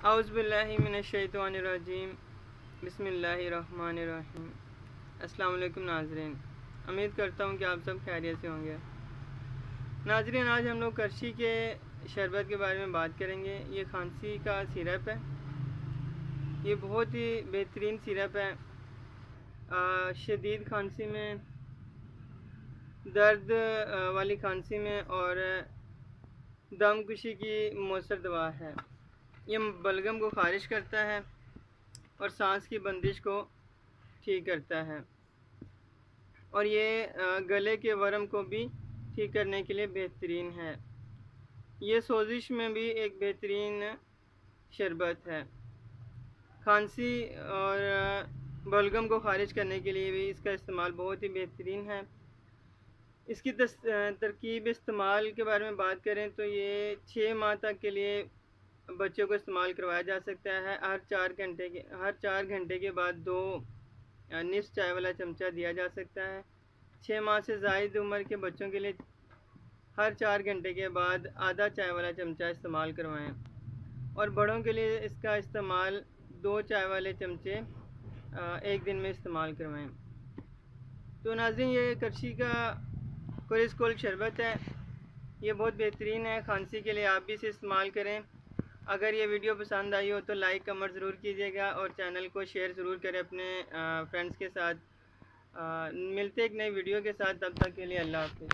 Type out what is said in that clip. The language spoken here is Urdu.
اعوذ باللہ من الشیطان الرجیم بسم اللہ الرحمن الرحیم۔ السلام علیکم ناظرین، امید کرتا ہوں کہ آپ سب خیریت سے ہوں گے۔ ناظرین، آج ہم لوگ کرشی کے شربت کے بارے میں بات کریں گے۔ یہ کھانسی کا سیرپ ہے، یہ بہت ہی بہترین سیرپ ہے۔ شدید کھانسی میں، درد والی کھانسی میں اور دم کشی کی مؤثر دوا ہے۔ یہ بلغم کو خارج کرتا ہے اور سانس کی بندش کو ٹھیک کرتا ہے، اور یہ گلے کے ورم کو بھی ٹھیک کرنے کے لیے بہترین ہے۔ یہ سوزش میں بھی ایک بہترین شربت ہے۔ کھانسی اور بلغم کو خارج کرنے کے لیے بھی اس کا استعمال بہت ہی بہترین ہے۔ اس کی ترکیب استعمال کے بارے میں بات کریں تو یہ 6 ماہ تک کے لیے بچوں کو استعمال کروایا جا سکتا ہے۔ ہر 4 گھنٹے کے بعد 2 نصف چائے والا چمچہ دیا جا سکتا ہے۔ 6 ماہ سے زائد عمر کے بچوں کے لیے ہر 4 گھنٹے کے بعد آدھا چائے والا چمچہ استعمال کروائیں، اور بڑوں کے لیے اس کا استعمال 2 چائے والے چمچے ایک دن میں استعمال کروائیں۔ تو ناظرین، یہ کرشی کا کوریسکول شربت ہے، یہ بہت بہترین ہے کھانسی کے لیے۔ آپ بھی اسے استعمال کریں۔ اگر یہ ویڈیو پسند آئی ہو تو لائک کمنٹ ضرور کیجیے گا، اور چینل کو شیئر ضرور کریں اپنے فرینڈس کے ساتھ۔ ملتے ایک نئی ویڈیو کے ساتھ، تب تک کے لیے اللہ حافظ۔